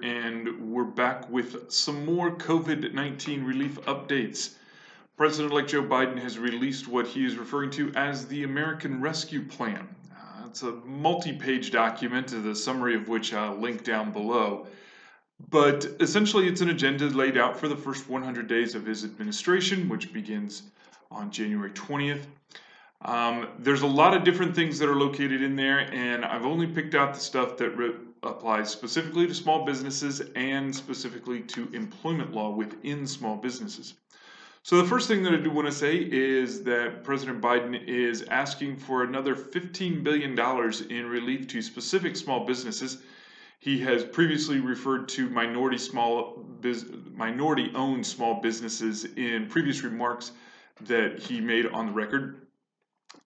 And we're back with some more COVID-19 relief updates. President-elect Joe Biden has released what he is referring to as the American Rescue Plan. It's a multi-page document, the summary of which I'll link down below. But essentially, it's an agenda laid out for the first 100 days of his administration, which begins on January 20th. There's a lot of different things that are located in there, and I've only picked out the stuff that applies specifically to small businesses and specifically to employment law within small businesses. So the first thing that I do want to say is that President Biden is asking for another $15 billion in relief to specific small businesses. He has previously referred to minority-owned small businesses in previous remarks that he made on the record.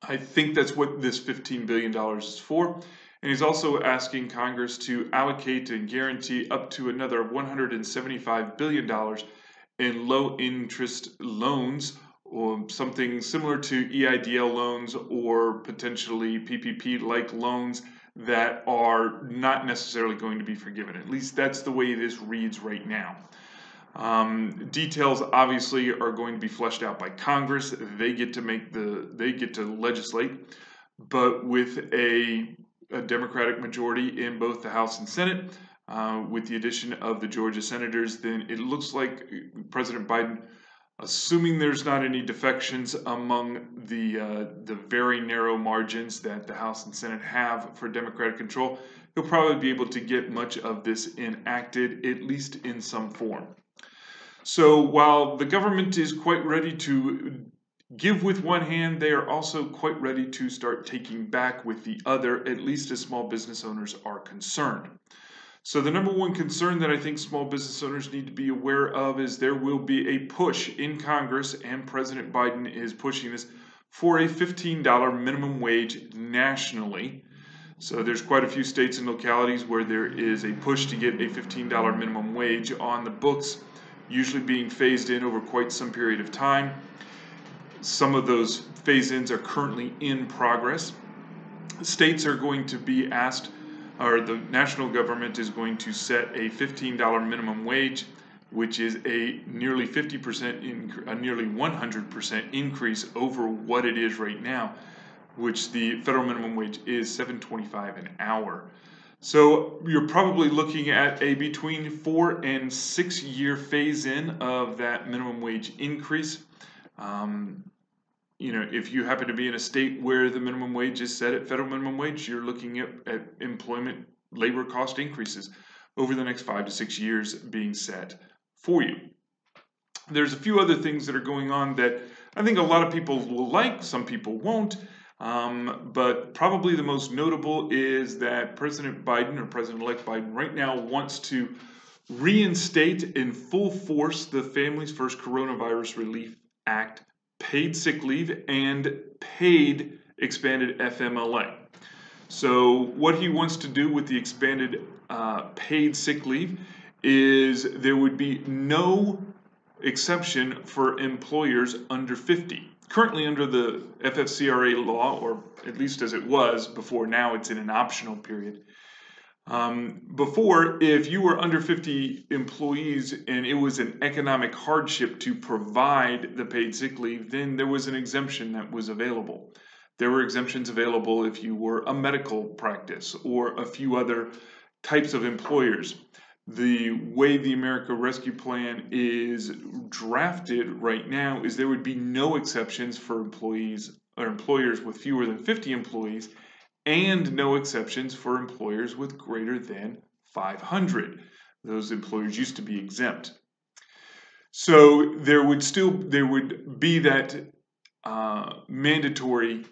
I think that's what this $15 billion is for. And he's also asking Congress to allocate and guarantee up to another $175 billion in low-interest loans, or something similar to EIDL loans or potentially PPP-like loans that are not necessarily going to be forgiven. At least that's the way this reads right now. Details obviously are going to be fleshed out by Congress. They get to legislate, but with a Democratic majority in both the House and Senate, with the addition of the Georgia senators, then it looks like President Biden, assuming there's not any defections among the very narrow margins that the House and Senate have for Democratic control, he'll probably be able to get much of this enacted, at least in some form. So while the government is quite ready to give with one hand, they are also quite ready to start taking back with the other, at least as small business owners are concerned. So the number one concern that I think small business owners need to be aware of is there will be a push in Congress, and President Biden is pushing this, for a $15 minimum wage nationally. So there's quite a few states and localities where there is a push to get a $15 minimum wage on the books, usually being phased in over quite some period of time. Some of those phase-ins are currently in progress. States are going to be asked, or the national government is going to set a $15 minimum wage, which is a nearly 100% increase over what it is right now, which the federal minimum wage is $7.25 an hour. So you're probably looking at a between 4 and 6 year phase-in of that minimum wage increase. If you happen to be in a state where the minimum wage is set at federal minimum wage, you're looking at employment labor cost increases over the next 5 to 6 years being set for you. There's a few other things that are going on that I think a lot of people will like, some people won't. But probably the most notable is that President Biden, or President-elect Biden, right now wants to reinstate in full force the Families First Coronavirus Relief Act, paid sick leave, and paid expanded FMLA. So what he wants to do with the expanded paid sick leave is there would be no exception for employers under 50. Currently under the FFCRA law, or at least as it was before, now it's in an optional period. Before, if you were under 50 employees and it was an economic hardship to provide the paid sick leave, then there was an exemption that was available. There were exemptions available if you were a medical practice or a few other types of employers. The way the America Rescue Plan is drafted right now is there would be no exceptions for employees or employers with fewer than 50 employees, and no exceptions for employers with greater than 500. Those employers used to be exempt. So there would be that mandatory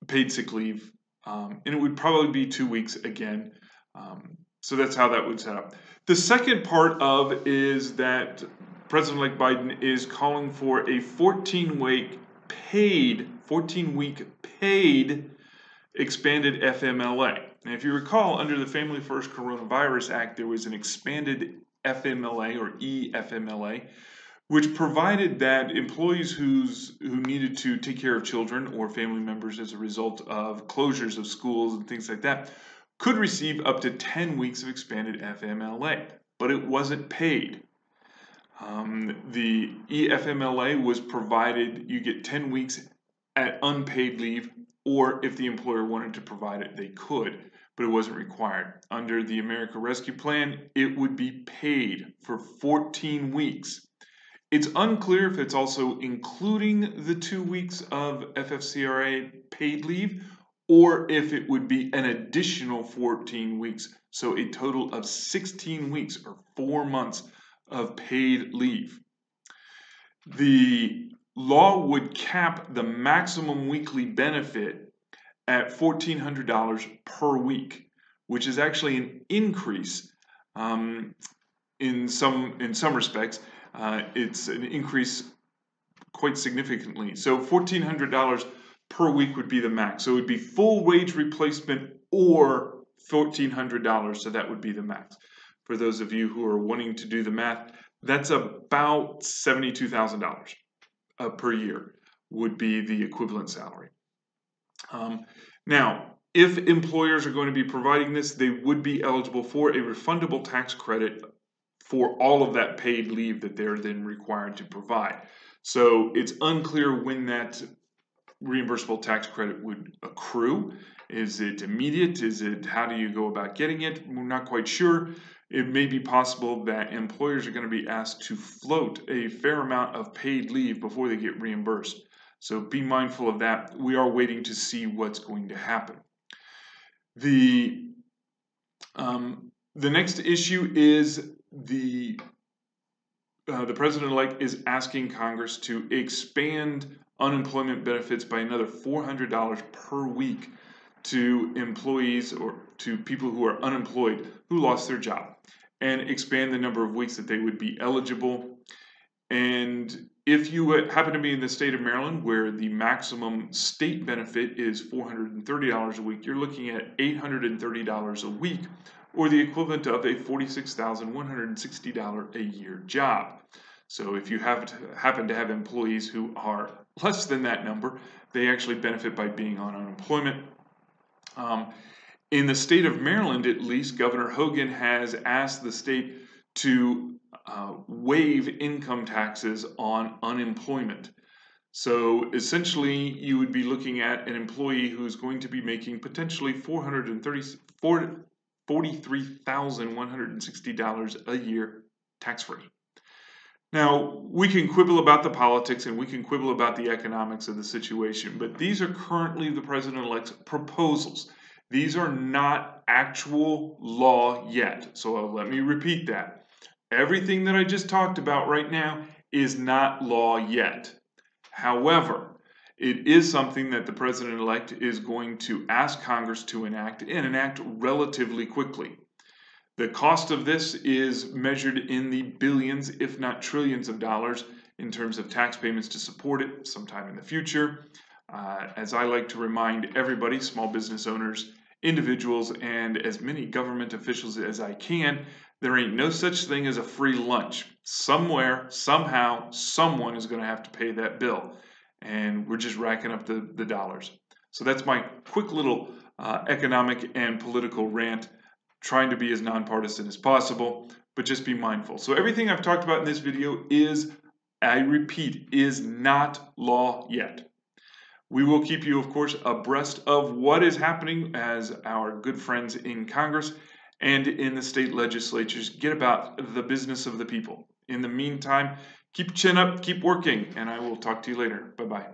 paid sick leave, and it would probably be 2 weeks again. So that's how that would set up. The second part of is that President-elect Biden is calling for a 14-week paid expanded FMLA. And if you recall, under the Family First Coronavirus Act, there was an expanded FMLA or EFMLA, which provided that employees who needed to take care of children or family members as a result of closures of schools and things like that could receive up to 10 weeks of expanded FMLA, but it wasn't paid. The EFMLA was provided, you get 10 weeks at unpaid leave, or if the employer wanted to provide it, they could, but it wasn't required. Under the America Rescue Plan, it would be paid for 14 weeks. It's unclear if it's also including the 2 weeks of FFCRA paid leave, or if it would be an additional 14 weeks, so a total of 16 weeks or 4 months of paid leave. The law would cap the maximum weekly benefit at $1,400 per week, which is actually an increase in some respects. It's an increase quite significantly. So $1,400 per week would be the max. So it would be full wage replacement or $1,400. So that would be the max. For those of you who are wanting to do the math, that's about $72,000 per year would be the equivalent salary. Now, if employers are going to be providing this, they would be eligible for a refundable tax credit for all of that paid leave that they're then required to provide. So it's unclear when that reimbursable tax credit would accrue. Is it immediate? How do you go about getting it? We're not quite sure. It may be possible that employers are going to be asked to float a fair amount of paid leave before they get reimbursed. So be mindful of that. We are waiting to see what's going to happen. The next issue is the president-elect is asking Congress to expand unemployment benefits by another $400 per week to employees or to people who are unemployed who lost their job, and expand the number of weeks that they would be eligible. And if you happen to be in the state of Maryland, where the maximum state benefit is $430 a week, you're looking at $830 a week, or the equivalent of a $46,160 a year job. So if you happen to have employees who are less than that number, they actually benefit by being on unemployment. In the state of Maryland, at least, Governor Hogan has asked the state to waive income taxes on unemployment. So essentially, you would be looking at an employee who's going to be making potentially $43,160 a year tax-free. Now, we can quibble about the politics and we can quibble about the economics of the situation, but these are currently the president-elect's proposals. These are not actual law yet. So let me repeat that. Everything that I just talked about right now is not law yet. However, it is something that the president-elect is going to ask Congress to enact, and enact relatively quickly. The cost of this is measured in the billions, if not trillions of dollars in terms of tax payments to support it sometime in the future. As I like to remind everybody, small business owners, individuals, and as many government officials as I can, there ain't no such thing as a free lunch. Somewhere, somehow, someone is going to have to pay that bill. And we're just racking up the dollars. So that's my quick little economic and political rant, trying to be as nonpartisan as possible, but just be mindful. So everything I've talked about in this video is, I repeat, is not law yet. We will keep you, of course, abreast of what is happening as our good friends in Congress and in the state legislatures get about the business of the people. In the meantime, keep your chin up, keep working, and I will talk to you later. Bye-bye.